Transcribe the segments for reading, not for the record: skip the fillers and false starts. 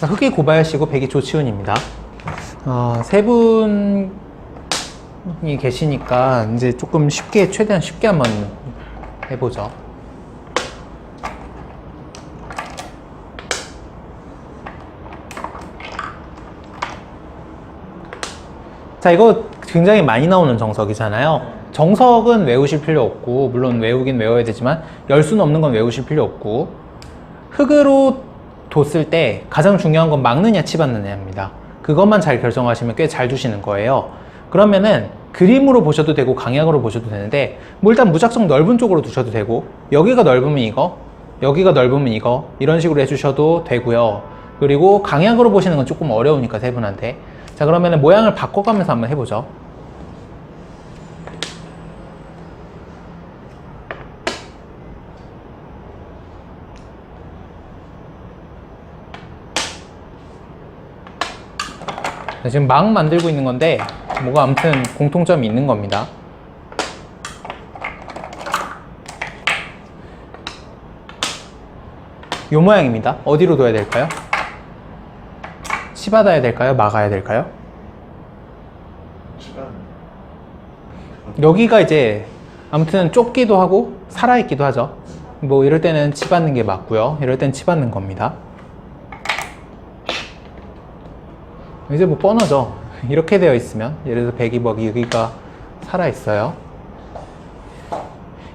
자, 흑이 고바야시고 백이 조치훈입니다. 세 분이 계시니까 이제 조금 쉽게, 최대한 쉽게 한번 해보죠. 자, 이거 굉장히 많이 나오는 정석이잖아요. 정석은 외우실 필요 없고, 물론 외우긴 외워야 되지만 열 수는 없는 건 외우실 필요 없고, 흑으로 뒀을 때 가장 중요한 건 막느냐 치받느냐입니다. 그것만 잘 결정하시면 꽤 잘 두시는 거예요. 그러면은 그림으로 보셔도 되고 강약으로 보셔도 되는데, 뭐 일단 무작정 넓은 쪽으로 두셔도 되고, 여기가 넓으면 이거, 여기가 넓으면 이거, 이런 식으로 해주셔도 되고요. 그리고 강약으로 보시는 건 조금 어려우니까 세 분한테. 자, 그러면은 모양을 바꿔가면서 한번 해보죠. 지금 막 만들고 있는 건데 뭐가 아무튼 공통점이 있는 겁니다. 요 모양입니다. 어디로 둬야 될까요? 치받아야 될까요? 막아야 될까요? 여기가 이제 아무튼 좁기도 하고 살아있기도 하죠. 뭐 이럴 때는 치받는 게 맞고요. 이럴 때는 치받는 겁니다. 이제 뭐 뻔하죠. 이렇게 되어 있으면, 예를 들어서 백이 여기가 살아있어요.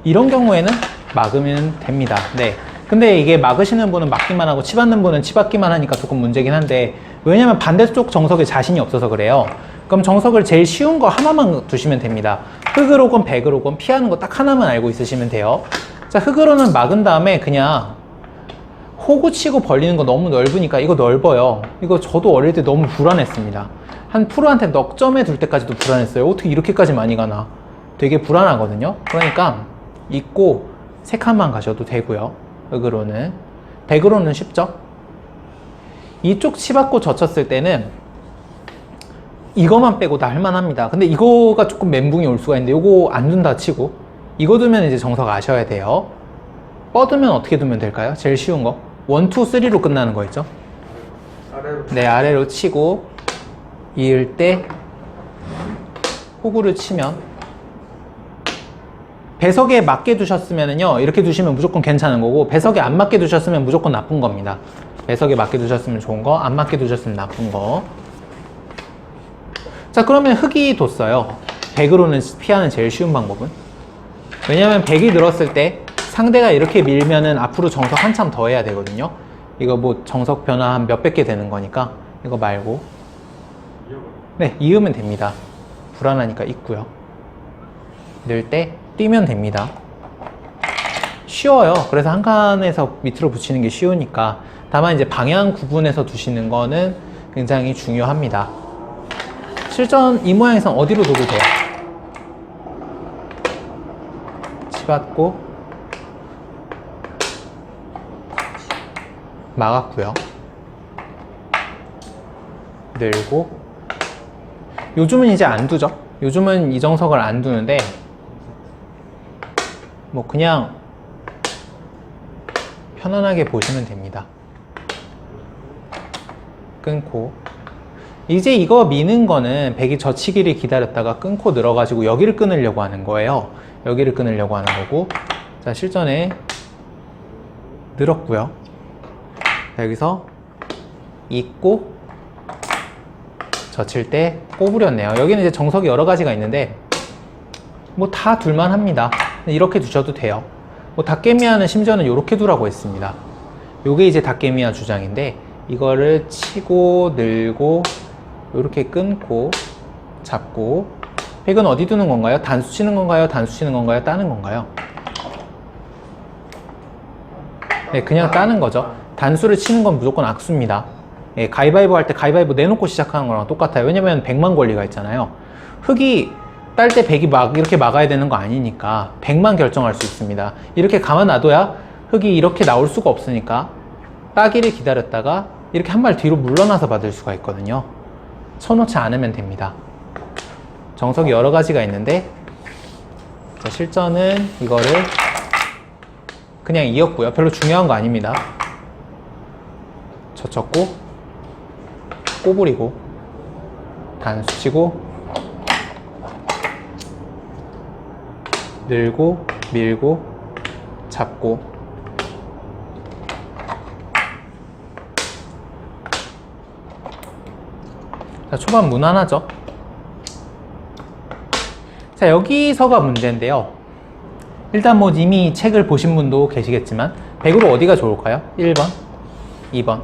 이런 경우에는 막으면 됩니다. 네. 근데 이게 막으시는 분은 막기만 하고 치받는 분은 치받기만 하니까 조금 문제긴 한데, 왜냐면 반대쪽 정석에 자신이 없어서 그래요. 그럼 정석을 제일 쉬운 거 하나만 두시면 됩니다. 흑으로건 백으로건 피하는 거 딱 하나만 알고 있으시면 돼요. 자, 흑으로는 막은 다음에 그냥 호구 치고 벌리는 거 너무 넓으니까, 이거 넓어요. 이거 저도 어릴 때 너무 불안했습니다. 한 프로한테 넉 점에 둘 때까지도 불안했어요. 어떻게 이렇게까지 많이 가나. 되게 불안하거든요. 그러니까 있고 세 칸만 가셔도 되고요. 흑으로는. 백으로는 쉽죠. 이쪽 치받고 젖혔을 때는 이거만 빼고 다 할만합니다. 근데 이거가 조금 멘붕이 올 수가 있는데, 이거 안 둔다 치고 이거 두면 이제 정석 아셔야 돼요. 뻗으면 어떻게 두면 될까요? 제일 쉬운 거 1, 2, 3로 끝나는 거 있죠? 아래로. 네, 아래로 치고 이을 때 호구를 치면, 배석에 맞게 두셨으면요 이렇게 두시면 무조건 괜찮은 거고, 배석에 안 맞게 두셨으면 무조건 나쁜 겁니다. 배석에 맞게 두셨으면 좋은 거, 안 맞게 두셨으면 나쁜 거. 자, 그러면 흑이 뒀어요. 백으로는 피하는 제일 쉬운 방법은, 왜냐면 백이 늘었을 때 상대가 이렇게 밀면은 앞으로 정석 한참 더 해야 되거든요. 이거 뭐 정석 변화 한 몇백 개 되는 거니까 이거 말고, 네, 이으면 됩니다. 불안하니까 있고요. 늘 때 뛰면 됩니다. 쉬워요. 그래서 한 칸에서 밑으로 붙이는 게 쉬우니까. 다만 이제 방향 구분해서 두시는 거는 굉장히 중요합니다. 실전 이 모양에선 어디로 둬도 돼요. 치받고 막았고요. 늘고. 요즘은 이제 안 두죠. 요즘은 이 정석을 안 두는데, 뭐 그냥 편안하게 보시면 됩니다. 끊고. 이제 이거 미는 거는 백이 젖히기를 기다렸다가 끊고 늘어가지고 여기를 끊으려고 하는 거예요. 여기를 끊으려고 하는 거고. 자, 실전에 늘었고요. 여기서 있고 젖힐 때 꼬부렸네요. 여기는 이제 정석이 여러 가지가 있는데 뭐 다 둘만 합니다. 이렇게 두셔도 돼요. 뭐 닭개미야는 심지어는 이렇게 두라고 했습니다. 요게 이제 닭개미야 주장인데, 이거를 치고 늘고 이렇게 끊고 잡고. 백은 어디 두는 건가요? 단수 치는 건가요? 단수 치는 건가요? 따는 건가요? 네, 그냥 따는 거죠. 단수를 치는 건 무조건 악수입니다. 예, 가위바위보 할 때 가위바위보 내놓고 시작하는 거랑 똑같아요. 왜냐면 100만 권리가 있잖아요. 흑이 딸 때 백이 이렇게 막아야 되는 거 아니니까 100만 결정할 수 있습니다. 이렇게 가만 놔둬야 흑이 이렇게 나올 수가 없으니까 따기를 기다렸다가 이렇게 한 발 뒤로 물러나서 받을 수가 있거든요. 쳐놓지 않으면 됩니다. 정석이 여러 가지가 있는데, 자, 실전은 이거를 그냥 이었고요. 별로 중요한 거 아닙니다. 젖혔고 꼬부리고 단수 치고 늘고 밀고 잡고 자, 초반 무난하죠? 자, 여기서가 문제인데요. 일단 뭐 이미 책을 보신 분도 계시겠지만 100으로 어디가 좋을까요? 1번, 2번.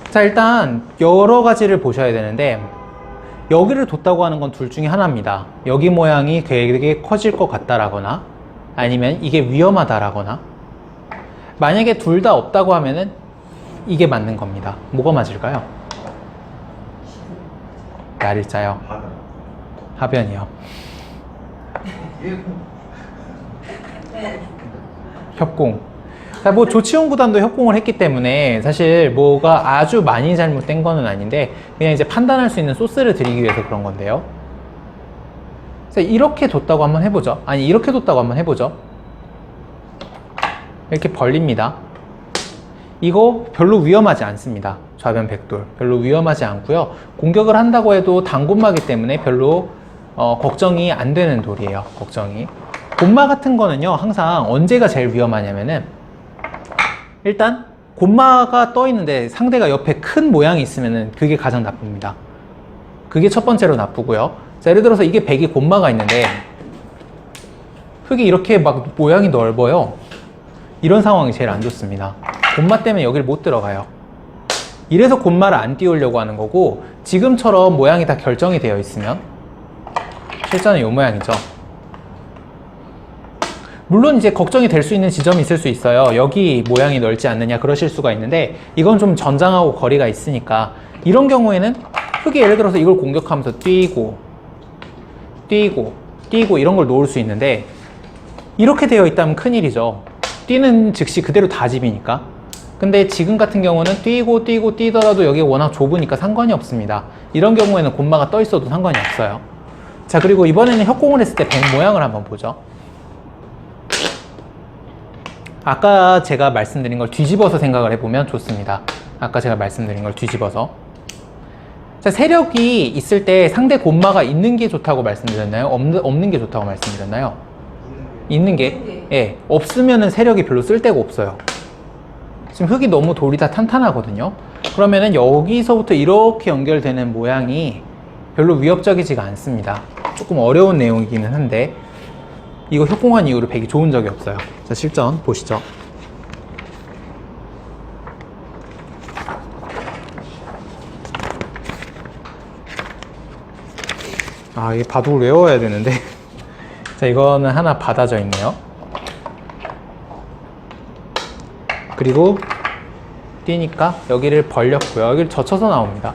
자, 일단 여러 가지를 보셔야 되는데 여기를 뒀다고 하는 건 둘 중에 하나입니다. 여기 모양이 되게 커질 것 같다라거나 아니면 이게 위험하다라거나 만약에 둘 다 없다고 하면은 이게 맞는 겁니다. 뭐가 맞을까요? 날일자요. 하변이요. 협공. 자, 뭐 조치원 구단도 협공을 했기 때문에 사실 뭐가 아주 많이 잘못된 거는 아닌데 그냥 이제 판단할 수 있는 소스를 드리기 위해서 그런 건데요. 자, 이렇게 뒀다고 한번 해보죠. 아니, 이렇게 뒀다고 한번 해보죠. 이렇게 벌립니다. 이거 별로 위험하지 않습니다. 좌변 백돌 별로 위험하지 않고요. 공격을 한다고 해도 단곤마기 때문에 별로 걱정이 안 되는 돌이에요. 걱정이. 곤마 같은 거는요, 항상 언제가 제일 위험하냐면은 일단 곤마가 떠 있는데 상대가 옆에 큰 모양이 있으면은 그게 가장 나쁩니다. 그게 첫 번째로 나쁘고요. 자, 예를 들어서 이게 백이 곤마가 있는데 흙이 이렇게 막 모양이 넓어요. 이런 상황이 제일 안 좋습니다. 곤마 때문에 여기를 못 들어가요. 이래서 곤마를 안 띄우려고 하는 거고, 지금처럼 모양이 다 결정이 되어 있으면 실전은 이 모양이죠. 물론 이제 걱정이 될 수 있는 지점이 있을 수 있어요. 여기 모양이 넓지 않느냐 그러실 수가 있는데 이건 좀 전장하고 거리가 있으니까 이런 경우에는 흙이 예를 들어서 이걸 공격하면서 뛰고 이런 걸 놓을 수 있는데 이렇게 되어 있다면 큰일이죠. 뛰는 즉시 그대로 다 집이니까. 근데 지금 같은 경우는 뛰더라도 여기가 워낙 좁으니까 상관이 없습니다. 이런 경우에는 곤마가 떠 있어도 상관이 없어요. 자, 그리고 이번에는 협공을 했을 때 백 모양을 한번 보죠. 아까 제가 말씀드린 걸 뒤집어서 생각을 해보면 좋습니다. 아까 제가 말씀드린 걸 뒤집어서. 자, 세력이 있을 때 상대 곤마가 있는 게 좋다고 말씀드렸나요? 없는 게 좋다고 말씀드렸나요? 있는 게? 예. 없으면은 세력이 별로 쓸데가 없어요. 지금 흙이 너무 돌이 다 탄탄하거든요. 그러면은 여기서부터 이렇게 연결되는 모양이 별로 위협적이지가 않습니다. 조금 어려운 내용이기는 한데 이거 협공한 이후로 백이 좋은 적이 없어요. 자, 실전 보시죠. 아, 이게 바둑을 외워야 되는데. 자, 이거는 하나 받아져 있네요. 그리고 뛰니까 여기를 벌렸고요. 여기를 젖혀서 나옵니다.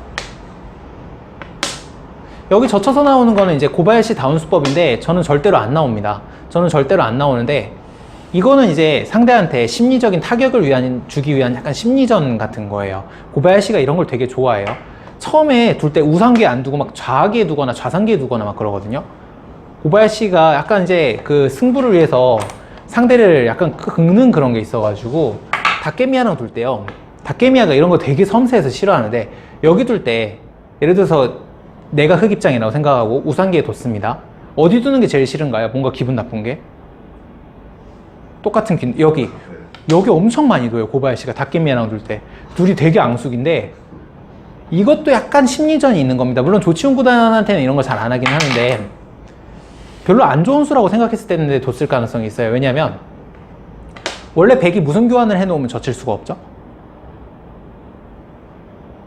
여기 젖혀서 나오는 거는 이제 고바야시 다운 수법인데 저는 절대로 안 나옵니다. 저는 절대로 안 나오는데 이거는 이제 상대한테 심리적인 타격을 주기 위한 약간 심리전 같은 거예요. 고바야시가 이런 걸 되게 좋아해요. 처음에 둘 때 우상기에 안 두고 막 좌하기에 두거나 좌상기에 두거나 막 그러거든요. 고바야시가 약간 이제 그 승부를 위해서 상대를 약간 긁는 그런 게 있어가지고 다케미야랑 둘 때요. 다케미야가 이런 거 되게 섬세해서 싫어하는데 여기 둘 때 예를 들어서 내가 흙 입장이라고 생각하고 우상기에 뒀습니다. 어디 두는 게 제일 싫은가요? 뭔가 기분 나쁜 게? 똑같은 여기 엄청 많이 둬요. 고바야시가 다케미야랑 둘 때 둘이 되게 앙숙인데 이것도 약간 심리전이 있는 겁니다. 물론 조치훈 구단한테는 이런 거 잘 안 하긴 하는데 별로 안 좋은 수라고 생각했을 때는 뒀을 가능성이 있어요. 왜냐면 원래 백이 무슨 교환을 해놓으면 젖힐 수가 없죠.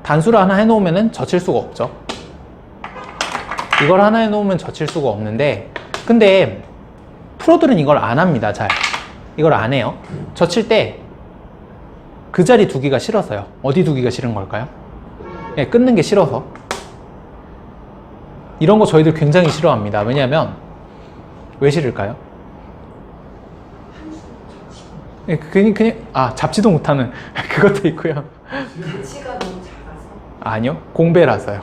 단수를 하나 해놓으면 젖힐 수가 없죠. 이걸 하나 해놓으면 젖힐 수가 없는데 근데 프로들은 이걸 안 합니다. 잘 이걸 안 해요. 젖힐 때 그 자리 두기가 싫어서요. 어디 두기가 싫은 걸까요? 예, 끊는 게 싫어서. 이런 거 저희들 굉장히 싫어합니다. 왜냐하면 왜 싫을까요? 예, 그냥 잡지도 못하는 그것도 있고요. 가치가 너무 작아서? 아니요, 공배라서요.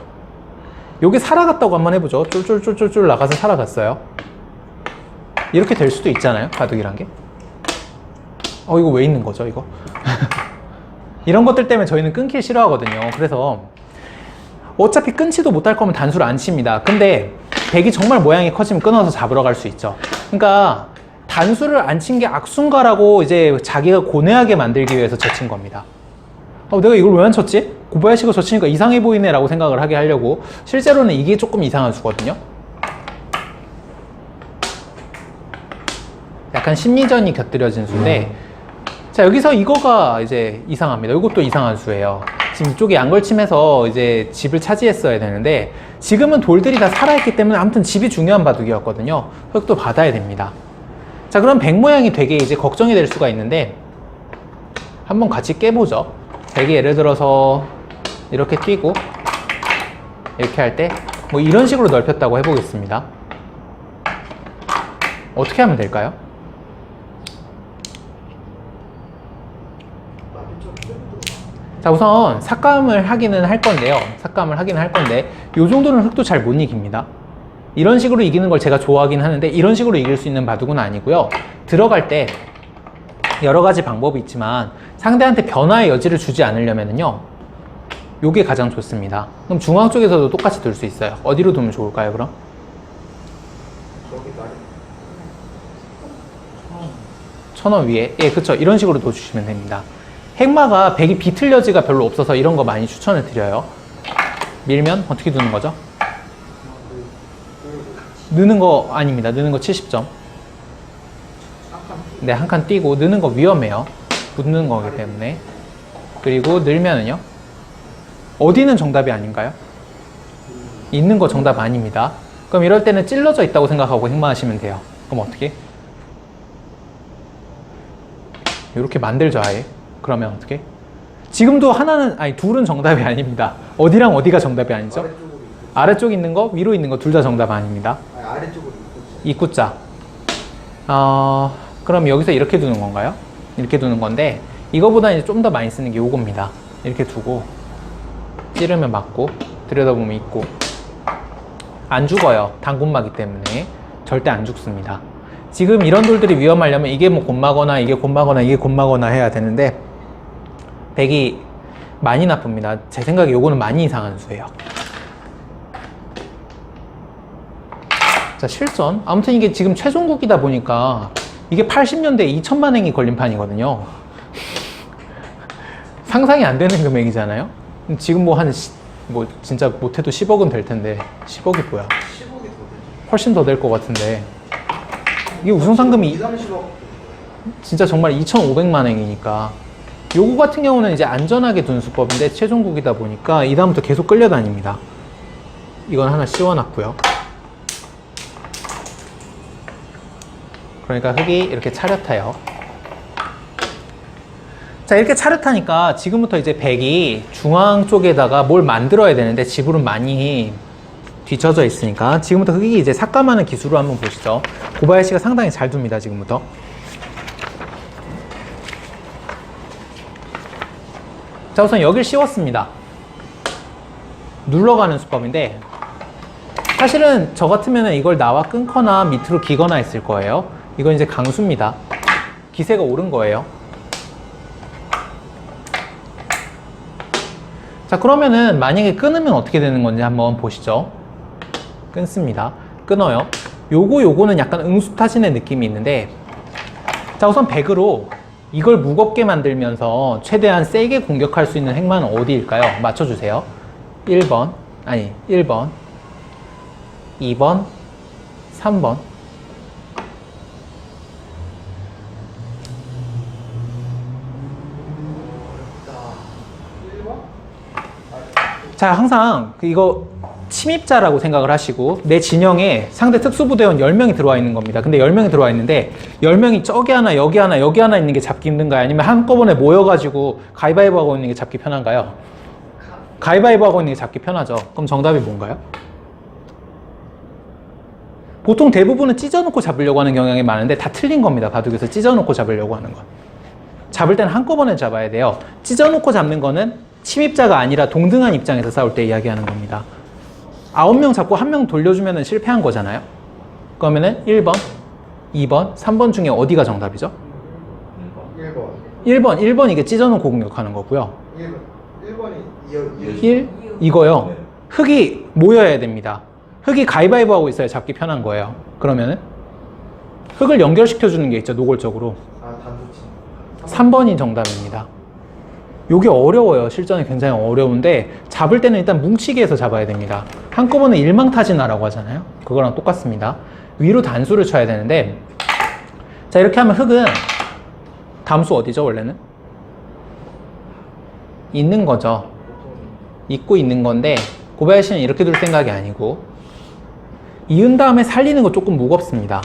요게 살아갔다고 한번 해보죠. 쫄쫄쫄쫄 나가서 살아갔어요. 이렇게 될 수도 있잖아요, 바둑이란 게. 이거 왜 있는 거죠, 이거? 이런 것들 때문에 저희는 끊기 싫어하거든요. 그래서 어차피 끊지도 못할 거면 단수를 안 칩니다. 근데 백이 정말 모양이 커지면 끊어서 잡으러 갈 수 있죠. 그러니까 단수를 안 친 게 악순가라고 이제 자기가 고뇌하게 만들기 위해서 젖힌 겁니다. 내가 이걸 왜 안 쳤지? 고바야시가 젖히니까 이상해 보이네 라고 생각을 하게 하려고. 실제로는 이게 조금 이상한 수거든요. 약간 심리전이 곁들여진 수인데, 자, 여기서 이거가 이제 이상합니다. 이것도 이상한 수예요. 지금 이쪽이 양걸침해서 이제 집을 차지했어야 되는데, 지금은 돌들이 다 살아있기 때문에 아무튼 집이 중요한 바둑이었거든요. 흙도 받아야 됩니다. 자, 그럼 백 모양이 되게 이제 걱정이 될 수가 있는데, 한번 같이 깨보죠. 백이 예를 들어서 이렇게 뛰고, 이렇게 할 때, 뭐 이런 식으로 넓혔다고 해보겠습니다. 어떻게 하면 될까요? 자, 우선 삭감을 하기는 할 건데요. 삭감을 하기는 할 건데, 이 정도는 흙도 잘 못 이깁니다. 이런 식으로 이기는 걸 제가 좋아하긴 하는데, 이런 식으로 이길 수 있는 바둑은 아니고요. 들어갈 때 여러 가지 방법이 있지만 상대한테 변화의 여지를 주지 않으려면요, 요게 가장 좋습니다. 그럼 중앙 쪽에서도 똑같이 둘 수 있어요. 어디로 두면 좋을까요, 그럼? 천원 위에? 예, 그쵸. 이런 식으로 둬주시면 됩니다. 핵마가 백이 비틀 여지가 별로 없어서 이런 거 많이 추천을 드려요. 밀면 어떻게 두는 거죠? 느는 거 아닙니다. 느는 거 70점. 네, 한 칸 띄고. 느는 거 위험해요. 붙는 거기 때문에. 그리고 늘면은요, 어디는 정답이 아닌가요? 있는 거 정답 아닙니다. 그럼 이럴 때는 찔러져 있다고 생각하고 핵마하시면 돼요. 그럼 어떻게? 이렇게 만들죠, 아예. 그러면 어떻게? 지금도 하나는, 아니, 둘은 정답이 아닙니다. 어디랑 어디가 정답이 아니죠? 아래쪽에 있는 거, 위로 있는 거 둘 다 정답 아닙니다. 아래쪽으로 입구자. 그럼 여기서 이렇게 두는 건가요? 이렇게 두는 건데, 이거보다 이제 좀 더 많이 쓰는 게 요겁니다. 이렇게 두고, 찌르면 맞고, 들여다보면 있고. 안 죽어요. 당군마기 때문에. 절대 안 죽습니다. 지금 이런 돌들이 위험하려면 이게 뭐 곤마거나, 이게 곤마거나, 이게 곤마거나 해야 되는데, 백이 많이 나쁩니다. 제 생각에 요거는 많이 이상한 수예요. 자, 실전. 아무튼 이게 지금 최종국이다 보니까 이게 80년대 2천만 행이 걸린 판이거든요. 상상이 안 되는 금액이잖아요. 지금 뭐 뭐 진짜 못해도 10억은 될 텐데, 10억이 뭐야? 10억이 더 되죠. 훨씬 더 될 것 같은데. 이게 우승 상금이 2, 30억. 진짜 정말 2,500만 행이니까. 요거 같은 경우는 이제 안전하게 둔 수법인데 최종국이다 보니까 이 다음부터 계속 끌려다닙니다. 이건 하나 씌워놨고요. 그러니까 흙이 이렇게 차렷해요. 자, 이렇게 차렷하니까 지금부터 이제 백이 중앙 쪽에다가 뭘 만들어야 되는데 지불은 많이 뒤쳐져 있으니까 지금부터 흙이 이제 삭감하는 기술로 한번 보시죠. 고바야시가 상당히 잘 둡니다, 지금부터. 자, 우선 여길 씌웠습니다. 눌러가는 수법인데, 사실은 저 같으면 이걸 나와 끊거나 밑으로 기거나 했을 거예요. 이건 이제 강수입니다. 기세가 오른 거예요. 자, 그러면은 만약에 끊으면 어떻게 되는 건지 한번 보시죠. 끊습니다. 끊어요. 요거는 약간 응수타진의 느낌이 있는데, 자, 우선 100으로 이걸 무겁게 만들면서 최대한 세게 공격할 수 있는 핵마는 어디일까요? 맞춰주세요. 1번, 아니 1번, 2번, 3번. 자, 항상 이거 침입자라고 생각을 하시고 내 진영에 상대 특수부대원 10명이 들어와 있는 겁니다. 근데 10명이 들어와 있는데 10명이 저기 하나 여기 하나 여기 하나 있는 게 잡기 힘든가요? 아니면 한꺼번에 모여가지고 가위바위보 하고 있는 게 잡기 편한가요? 가위바위보 하고 있는 게 잡기 편하죠. 그럼 정답이 뭔가요? 보통 대부분은 찢어놓고 잡으려고 하는 경향이 많은데 다 틀린 겁니다. 바둑에서 찢어놓고 잡으려고 하는 건. 잡을 때는 한꺼번에 잡아야 돼요. 찢어놓고 잡는 거는 침입자가 아니라 동등한 입장에서 싸울 때 이야기하는 겁니다. 9명 잡고 1명 돌려주면 실패한 거잖아요. 그러면은 1번, 2번, 3번 중에 어디가 정답이죠? 1번. 1번 이게 찢어놓고 공격하는 거고요. 1번이 1 이거요. 네. 흙이 모여야 됩니다. 흙이 가위바위보 하고 있어야 잡기 편한 거예요. 그러면은 흙을 연결시켜 주는 게 있죠, 노골적으로. 단수치. 3번이 정답입니다. 요게 어려워요. 실전에 굉장히 어려운데 잡을 때는 일단 뭉치게 해서 잡아야 됩니다. 한꺼번에 일망타진하라고 하잖아요. 그거랑 똑같습니다. 위로 단수를 쳐야 되는데, 자, 이렇게 하면 흙은 다음 수 어디죠, 원래는? 있는 거죠. 있고 있는 건데, 고바야시는 이렇게 둘 생각이 아니고, 이은 다음에 살리는 거 조금 무겁습니다.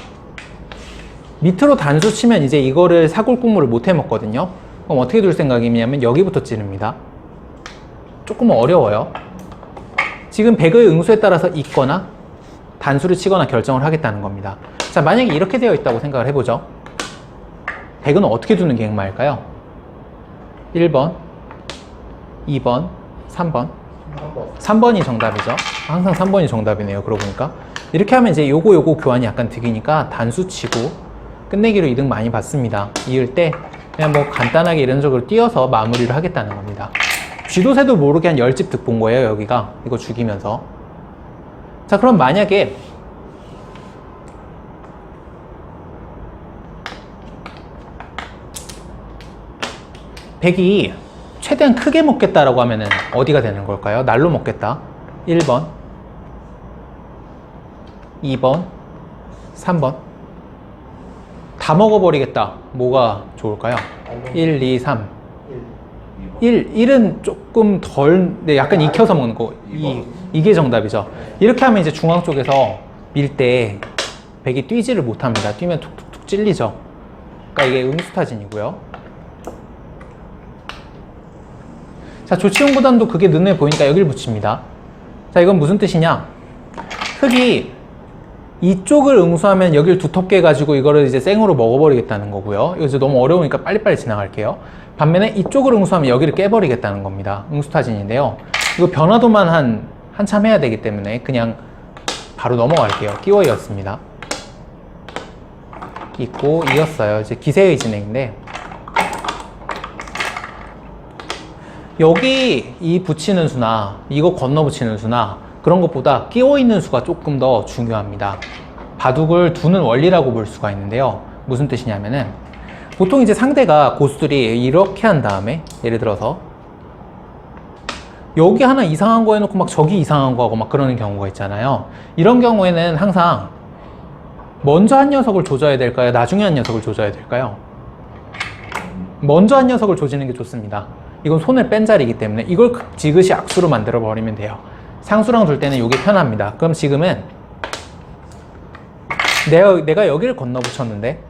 밑으로 단수 치면 이제 이거를 사골국물을 못 해 먹거든요. 그럼 어떻게 둘 생각이냐면 여기부터 찌릅니다. 조금 어려워요. 지금 백의 응수에 따라서 있거나 단수를 치거나 결정을 하겠다는 겁니다. 자, 만약에 이렇게 되어 있다고 생각을 해보죠. 백은 어떻게 두는 게 행마일까요? 1번, 2번, 3번. 3번이 정답이죠. 항상 3번이 정답이네요. 그러고 보니까. 이렇게 하면 이제 요거 교환이 약간 득이니까 단수 치고 끝내기로 이득 많이 받습니다. 이을 때 그냥 뭐 간단하게 이런 식으로 띄어서 마무리를 하겠다는 겁니다. 쥐도새도 모르게 한 10집 득 본 거예요, 여기가. 이거 죽이면서. 자, 그럼 만약에 백이 최대한 크게 먹겠다라고 하면은 어디가 되는 걸까요? 날로 먹겠다. 1번, 2번, 3번. 다 먹어버리겠다. 뭐가 좋을까요? 1, 2, 3. 1은 조금 덜, 네, 약간 익혀서 먹는 거. 이게 정답이죠. 이렇게 하면 이제 중앙 쪽에서 밀 때 백이 뛰지를 못합니다. 뛰면 툭툭툭 찔리죠. 그러니까 이게 응수타진이고요. 자, 조치용보단도 그게 눈에 보이니까 여기를 붙입니다. 자, 이건 무슨 뜻이냐? 흙이 이쪽을 응수하면 여기를 두텁게 해가지고 이거를 이제 생으로 먹어버리겠다는 거고요. 이거 이제 너무 어려우니까 빨리빨리 지나갈게요. 반면에 이쪽을 응수하면 여기를 깨버리겠다는 겁니다. 응수타진인데요. 이거 변화도만 한참 해야 되기 때문에 그냥 바로 넘어갈게요. 끼워 이었습니다. 있고 이었어요. 이제 기세의 진행인데, 여기 이 붙이는 수나 이거 건너 붙이는 수나 그런 것보다 끼워 있는 수가 조금 더 중요합니다. 바둑을 두는 원리라고 볼 수가 있는데요. 무슨 뜻이냐면은 보통 이제 상대가 고수들이 이렇게 한 다음에 예를 들어서 여기 하나 이상한 거 해놓고 막 저기 이상한 거 하고 막 그러는 경우가 있잖아요. 이런 경우에는 항상 먼저 한 녀석을 조져야 될까요? 나중에 한 녀석을 조져야 될까요? 먼저 한 녀석을 조지는 게 좋습니다. 이건 손을 뺀 자리이기 때문에 이걸 지그시 악수로 만들어 버리면 돼요. 상수랑 둘 때는 이게 편합니다. 그럼 지금은 내가 여기를 건너 붙였는데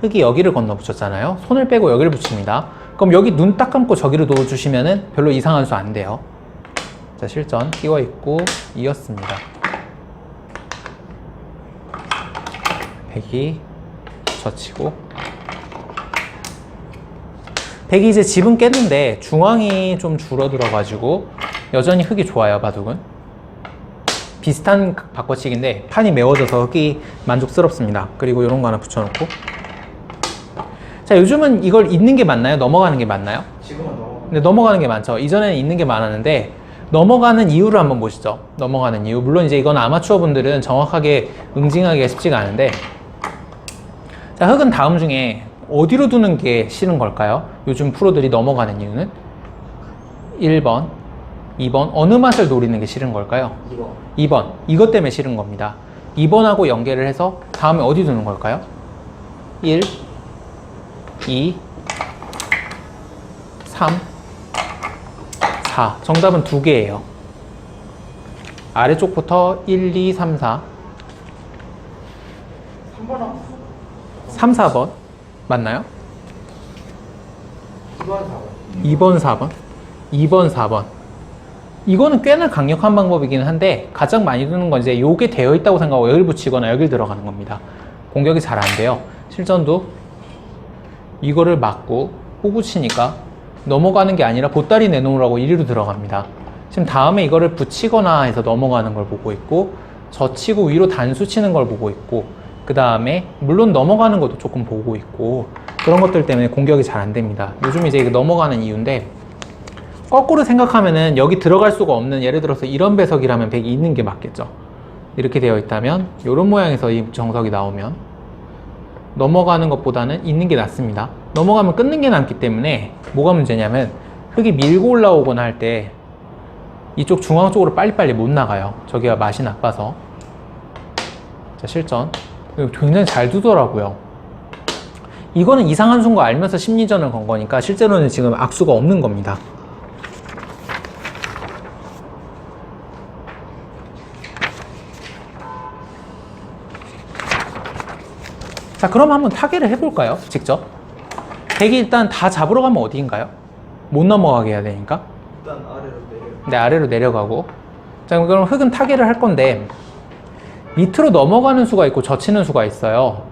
흙이 여기를 건너 붙였잖아요. 손을 빼고 여기를 붙입니다. 그럼 여기 눈 딱 감고 저기를 놓아주시면은 별로 이상한 수 안 돼요. 자, 실전 끼워 있고 이었습니다. 백이 젖히고 백이 이제 집은 깼는데 중앙이 좀 줄어들어가지고 여전히 흙이 좋아요. 바둑은 비슷한 바꿔치기인데 판이 메워져서 흙이 만족스럽습니다. 그리고 이런 거 하나 붙여놓고, 자, 요즘은 이걸 있는 게 맞나요? 넘어가는 게 맞나요? 지금은 넘어가. 근데 넘어가는 게 많죠. 이전에는 있는 게 많았는데 넘어가는 이유를 한번 보시죠. 넘어가는 이유. 물론 이제 이건 아마추어 분들은 정확하게 응징하기가 쉽지가 않은데, 자, 흙은 다음 중에 어디로 두는 게 싫은 걸까요? 요즘 프로들이 넘어가는 이유는 1번, 2번. 어느 맛을 노리는 게 싫은 걸까요? 2번. 이것 때문에 싫은 겁니다. 2번하고 연계를 해서 다음에 어디 두는 걸까요? 1, 2, 3, 4. 정답은 2개예요. 아래쪽부터 1, 2, 3, 4. 3번하고 3, 4번. 맞나요? 2번, 4번. 2번, 4번. 2번, 4번. 이거는 꽤나 강력한 방법이긴 한데 가장 많이 두는 건 이제 요게 되어 있다고 생각하고 여기를 붙이거나 여기를 들어가는 겁니다. 공격이 잘 안 돼요. 실전도 이거를 막고 호구 치니까 넘어가는 게 아니라 보따리 내놓으라고 이리로 들어갑니다. 지금 다음에 이거를 붙이거나 해서 넘어가는 걸 보고 있고, 젖히고 위로 단수 치는 걸 보고 있고, 그 그 다음에 물론 넘어가는 것도 조금 보고 있고 그런 것들 때문에 공격이 잘 안 됩니다. 요즘 이제 이게 넘어가는 이유인데 거꾸로 생각하면은 여기 들어갈 수가 없는, 예를 들어서 이런 배석이라면 백이 있는 게 맞겠죠. 이렇게 되어 있다면 이런 모양에서 이 정석이 나오면 넘어가는 것보다는 있는 게 낫습니다. 넘어가면 끊는 게 남기 때문에 뭐가 문제냐면 흙이 밀고 올라오거나 할 때 이쪽 중앙 쪽으로 빨리빨리 못 나가요. 저기가 맛이 나빠서. 자, 실전. 굉장히 잘 두더라고요. 이거는 이상한 수인 거 알면서 심리전을 건 거니까 실제로는 지금 악수가 없는 겁니다. 자, 그럼 한번 타개를 해볼까요? 직접. 백이 일단 다 잡으러 가면 어디인가요? 못 넘어가게 해야 되니까. 일단 아래로 내려. 네, 아래로 내려가고. 자, 그럼 흙은 타개를 할 건데 밑으로 넘어가는 수가 있고 젖히는 수가 있어요.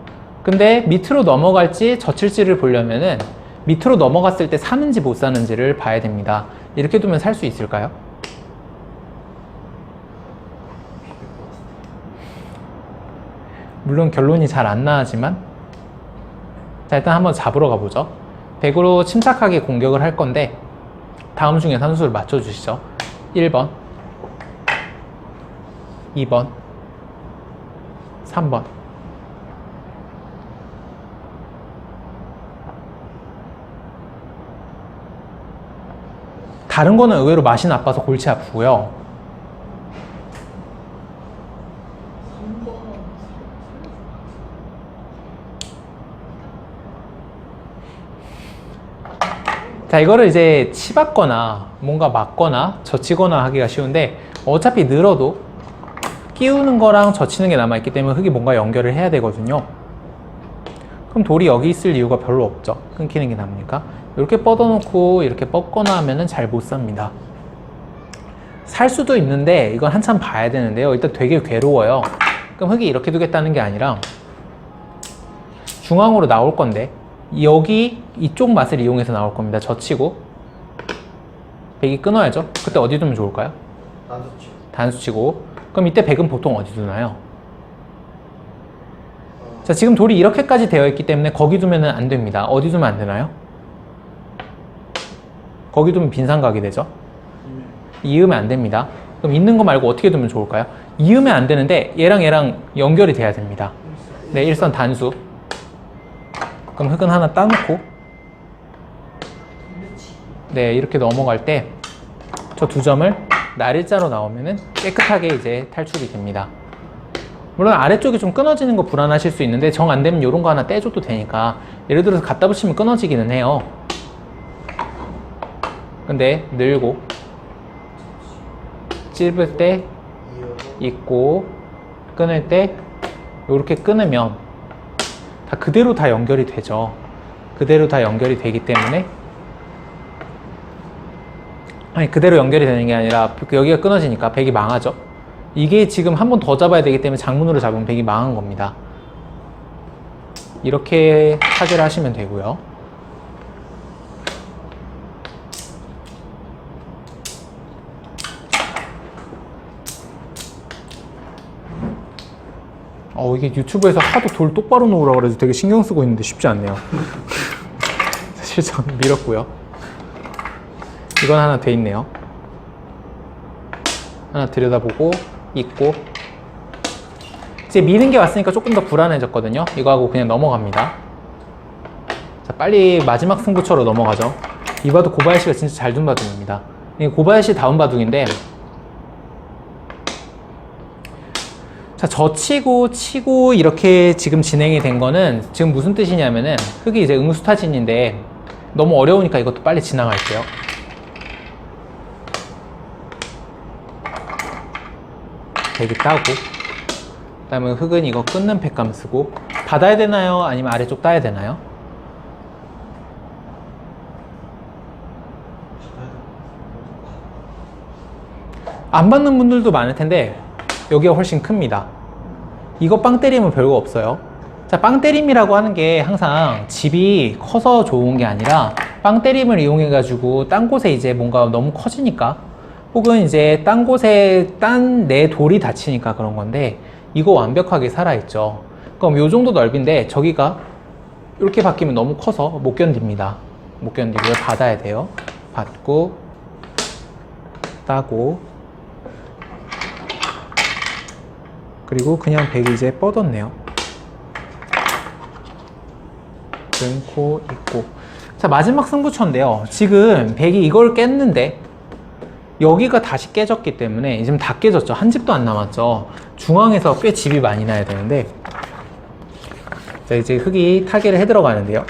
근데 밑으로 넘어갈지 젖힐지를 보려면은 밑으로 넘어갔을 때 사는지 못 사는지를 봐야 됩니다. 이렇게 두면 살 수 있을까요? 물론 결론이 잘 안 나지만, 자, 일단 한번 잡으러 가보죠. 100으로 침착하게 공격을 할 건데 다음 중에 선수를 맞춰주시죠. 1번, 2번, 3번. 다른 거는 의외로 맛이 나빠서 골치 아프고요. 자, 이거를 이제 치받거나 뭔가 맞거나 젖히거나 하기가 쉬운데 어차피 늘어도 끼우는 거랑 젖히는 게 남아있기 때문에 흙이 뭔가 연결을 해야 되거든요. 그럼 돌이 여기 있을 이유가 별로 없죠. 끊기는 게 남으니까. 이렇게 뻗어놓고 이렇게 뻗거나 하면은 잘 못 삽니다. 살 수도 있는데 이건 한참 봐야 되는데요. 일단 되게 괴로워요. 그럼 흙이 이렇게 두겠다는 게 아니라 중앙으로 나올 건데 여기 이쪽 맛을 이용해서 나올 겁니다. 젖히고 백이 끊어야죠. 그때 어디 두면 좋을까요? 단수치. 단수치고. 그럼 이때 백은 보통 어디 두나요? 자, 지금 돌이 이렇게까지 되어 있기 때문에 거기 두면 안 됩니다. 어디 두면 안 되나요? 거기 두면 빈삼각이 되죠. 이으면 안 됩니다. 그럼 있는 거 말고 어떻게 두면 좋을까요? 이으면 안 되는데 얘랑 연결이 돼야 됩니다. 네, 일선 단수. 그럼 흙은 하나 따놓고, 네, 이렇게 넘어갈 때 저 두 점을 날일자로 나오면은 깨끗하게 이제 탈출이 됩니다. 물론 아래쪽이 좀 끊어지는 거 불안하실 수 있는데 정 안 되면 이런 거 하나 떼줘도 되니까. 예를 들어서 갖다 붙이면 끊어지기는 해요. 근데 늘고 찝을 때 있고 끊을 때 이렇게 끊으면 다 그대로 다 연결이 되죠. 그대로 다 연결이 되기 때문에, 아니 그대로 연결이 되는 게 아니라 여기가 끊어지니까 백이 망하죠. 이게 지금 한 번 더 잡아야 되기 때문에 장문으로 잡으면 백이 망한 겁니다. 이렇게 타개를 하시면 되고요. 이게 유튜브에서 하도 돌 똑바로 놓으라 그래서 되게 신경 쓰고 있는데 쉽지 않네요. 실전 밀었고요. 이건 하나 돼 있네요. 하나 들여다보고 있고. 이제 미는 게 왔으니까 조금 더 불안해졌거든요. 이거 하고 그냥 넘어갑니다. 자, 빨리 마지막 승부처로 넘어가죠. 이 바둑 고바야시가 진짜 잘 둔 바둑입니다. 이게 고바야시 다운 바둑인데, 자, 젖히고 치고 이렇게 지금 진행이 된 거는 지금 무슨 뜻이냐면은 흙이 이제 응수타진인데 너무 어려우니까 이것도 빨리 지나갈게요. 백이 따고, 그 다음에 흙은 이거 끊는 팩감 쓰고. 받아야 되나요? 아니면 아래쪽 따야 되나요? 안 받는 분들도 많을 텐데 여기가 훨씬 큽니다. 이거 빵 때리면 별거 없어요. 자, 빵 때림이라고 하는 게 항상 집이 커서 좋은 게 아니라 빵 때림을 이용해 가지고 딴 곳에 이제 뭔가 너무 커지니까, 혹은 이제 딴 곳에 딴 내 돌이 다치니까 그런 건데, 이거 완벽하게 살아있죠. 그럼 요 정도 넓이인데 저기가 이렇게 바뀌면 너무 커서 못 견딥니다. 못 견디고요. 받아야 돼요. 받고 따고 그리고 그냥 백이 이제 뻗었네요. 끊고 있고. 자, 마지막 승부처인데요. 지금 백이 이걸 깼는데 여기가 다시 깨졌기 때문에 지금 다 깨졌죠. 한 집도 안 남았죠. 중앙에서 꽤 집이 많이 나야 되는데 자, 이제 흑이 타개를 해 들어가는데요.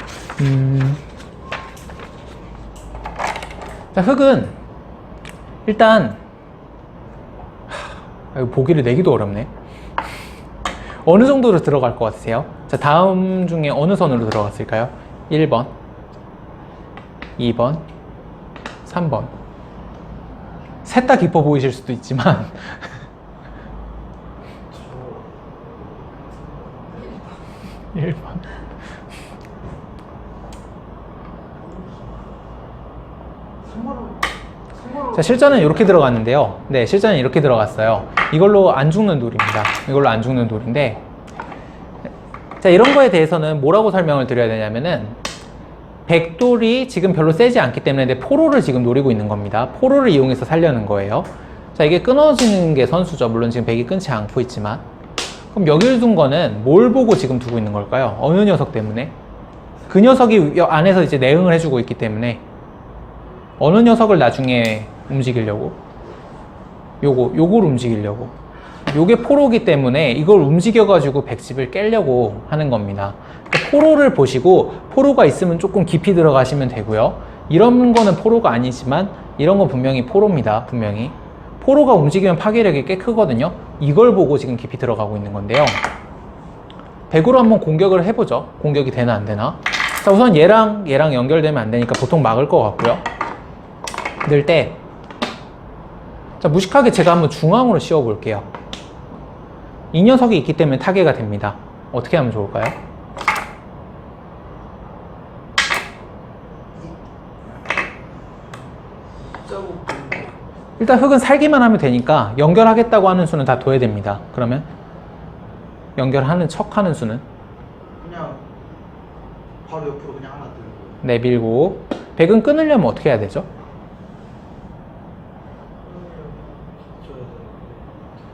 자, 흑은 일단 이거 보기를 내기도 어렵네. 어느 정도로 들어갈 것 같으세요? 자, 다음 중에 어느 선으로 들어갔을까요? 1번, 2번, 3번. 셋 다 깊어 보이실 수도 있지만 1번. 자, 실전은 이렇게 들어갔는데요. 네, 실전은 이렇게 들어갔어요. 이걸로 안 죽는 돌입니다. 이걸로 안 죽는 돌인데, 자, 이런 거에 대해서는 뭐라고 설명을 드려야 되냐면은, 백돌이 지금 별로 세지 않기 때문에 내 포로를 지금 노리고 있는 겁니다. 포로를 이용해서 살려는 거예요. 자, 이게 끊어지는 게 선수죠. 물론 지금 백이 끊지 않고 있지만. 그럼 여기를 둔 거는 뭘 보고 지금 두고 있는 걸까요? 어느 녀석 때문에? 그 녀석이 안에서 이제 내응을 해주고 있기 때문에 어느 녀석을 나중에 움직이려고? 요걸 움직이려고. 요게 포로기 때문에 이걸 움직여가지고 백집을 깨려고 하는 겁니다. 그러니까 포로를 보시고 포로가 있으면 조금 깊이 들어가시면 되고요. 이런 거는 포로가 아니지만 이런 건 분명히 포로입니다. 분명히. 포로가 움직이면 파괴력이 꽤 크거든요. 이걸 보고 지금 깊이 들어가고 있는 건데요. 백으로 한번 공격을 해보죠. 공격이 되나 안 되나. 자, 우선 얘랑 연결되면 안 되니까 보통 막을 것 같고요. 넣을 때, 자, 무식하게 제가 한번 중앙으로 씌워 볼게요. 이 녀석이 있기 때문에 타개가 됩니다. 어떻게 하면 좋을까요? 일단 흑은 살기만 하면 되니까 연결하겠다고 하는 수는 다 둬야 됩니다. 그러면 연결하는 척 하는 수는 그냥 바로 옆으로 그냥 하나 들고 내밀고. 백은 끊으려면 어떻게 해야 되죠?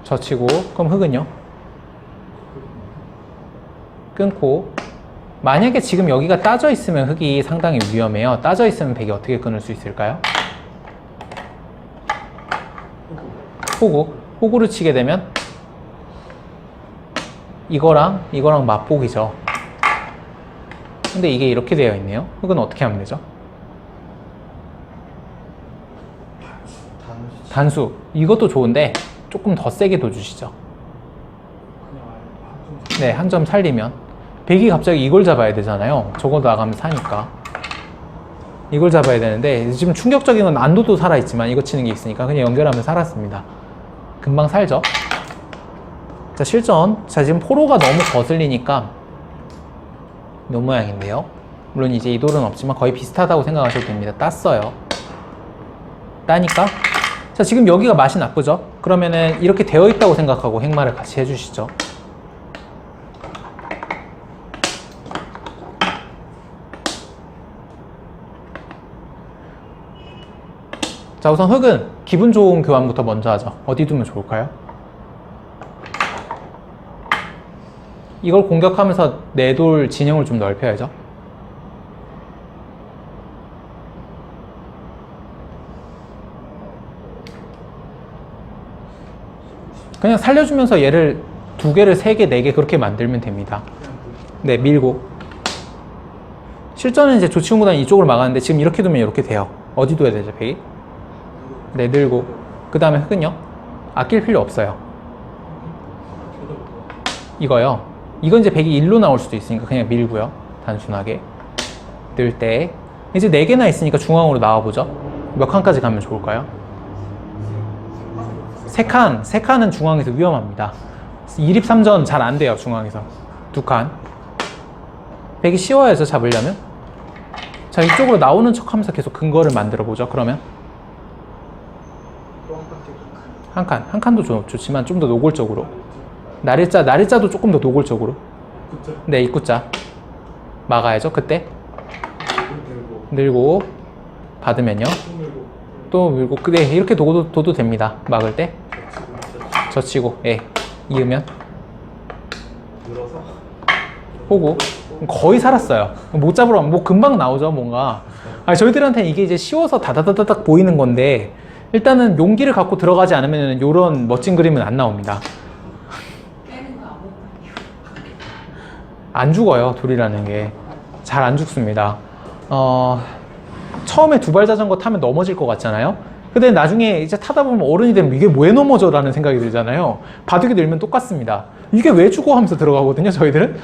젖히고. 그럼 흑은요? 끊고. 만약에 지금 여기가 따져 있으면 흑이 상당히 위험해요. 따져 있으면 백이 어떻게 끊을 수 있을까요? 호구를 치게 되면 이거랑 맞복이죠. 근데 이게 이렇게 되어 있네요. 흑은 어떻게 하면 되죠? 단수. 이것도 좋은데 조금 더 세게 둬주시죠. 네, 한 점 살리면. 백이 갑자기 이걸 잡아야 되잖아요. 저거 나가면 사니까. 이걸 잡아야 되는데 지금 충격적인 건 안도도 살아있지만 이거 치는 게 있으니까 그냥 연결하면 살았습니다. 금방 살죠. 자, 실전. 자, 지금 포로가 너무 거슬리니까 요 모양인데요. 물론 이제 이 돌은 없지만 거의 비슷하다고 생각하셔도 됩니다. 땄어요. 따니까. 자, 지금 여기가 맛이 나쁘죠? 그러면은 이렇게 되어 있다고 생각하고 행마를 같이 해주시죠. 자, 우선 흑은 기분 좋은 교환부터 먼저 하죠. 어디 두면 좋을까요? 이걸 공격하면서 내 돌 진영을 좀 넓혀야죠. 그냥 살려주면서 얘를 2개를 3개, 4개 그렇게 만들면 됩니다. 네, 밀고. 실전은 이제 조치훈구단이 이쪽으로 막았는데 지금 이렇게 두면 이렇게 돼요. 어디 둬야 되죠, 백이? 네, 늘고. 그 다음에 흑은요? 아낄 필요 없어요. 이거요. 이건 이제 백이 1로 나올 수도 있으니까 그냥 밀고요. 단순하게. 늘 때. 이제 4개나 있으니까 중앙으로 나와보죠. 몇 칸까지 가면 좋을까요? 3칸은 중앙에서 위험합니다. 2립 3전 잘 안 돼요, 중앙에서. 2칸. 백이 쉬워야죠, 잡으려면. 자, 이쪽으로 나오는 척 하면서 계속 근거를 만들어 보죠, 그러면. 한 칸도 좋지만 좀 더 노골적으로. 나리자도 조금 더 노골적으로. 굿자. 네, 입구자 막아야죠. 그때 들고 늘고 받으면요. 또 밀고 또 밀고 네, 이렇게 둬도 됩니다. 막을 때 젖히고 젖히고 예, 이으면 늘어서 호구 거의 살았어요. 못 잡으러 뭐 금방 나오죠 뭔가. 아니, 저희들한테는 이게 이제 쉬워서 다다다닥 보이는 건데 일단은 용기를 갖고 들어가지 않으면 이런 멋진 그림은 안 나옵니다. 깨는 거 아무것도 안 죽어요. 돌이라는 게 잘 안 죽습니다. 처음에 두발 자전거 타면 넘어질 것 같잖아요. 근데 나중에 이제 타다 보면 어른이 되면 이게 왜 넘어져? 라는 생각이 들잖아요. 바둑이 늘면 똑같습니다. 이게 왜 죽어? 하면서 들어가거든요, 저희들은.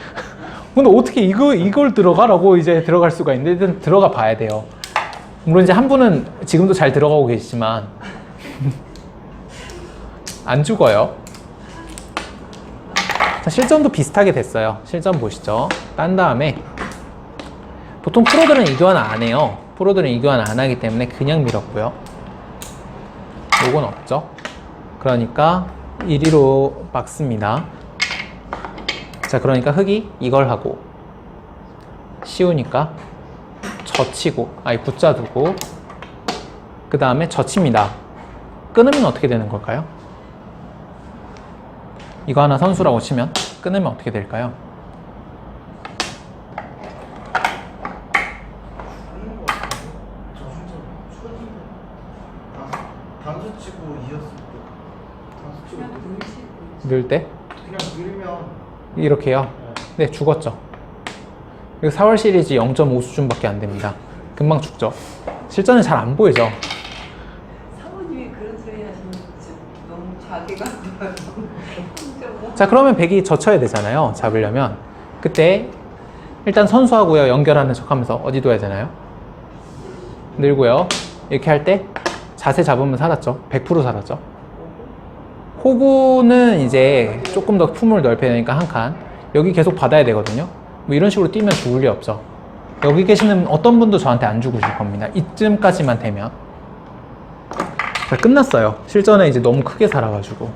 근데 어떻게 이걸 들어가라고 이제 들어갈 수가 있는데 일단 들어가 봐야 돼요. 물론 이제 한 분은 지금도 잘 들어가고 계시지만 안 죽어요. 자, 실전도 비슷하게 됐어요. 실전 보시죠. 딴 다음에 보통 프로들은 이 교환 안 해요. 프로들은 이 교환 안 하기 때문에 그냥 밀었고요. 요건 없죠. 그러니까 1위로 막습니다. 자, 그러니까 흑이 이걸 하고 쉬우니까 젖히고 굿자 두고 그 다음에 젖힙니다. 끊으면 어떻게 되는 걸까요? 이거 하나 선수라고 치면 끊으면 어떻게 될까요? 단수 치고 이었을 때 단수 치고 그냥 동시에 넣을 때 그냥 밀면 이렇게요. 네, 죽었죠. 이거 4월 시리즈 0.5 수준밖에 안 됩니다. 금방 죽죠. 실전에 잘 안 보이죠. 사모님이 그런 소리 하시면 진짜 너무 자괴가 들어요. 자, 그러면 백이 젖혀야 되잖아요. 잡으려면. 그때 일단 선수하고요 연결하는 척 하면서 어디 둬야 되나요? 늘고요. 이렇게 할 때 자세 잡으면 살았죠. 100% 살았죠. 호구는 이제 조금 더 품을 넓혀야 되니까 한 칸. 여기 계속 받아야 되거든요. 뭐 이런 식으로 뛰면 죽을 리 없죠. 여기 계시는 어떤 분도 저한테 안 죽으실 겁니다. 이쯤까지만 되면. 자, 끝났어요. 실전에 이제 너무 크게 살아가지고.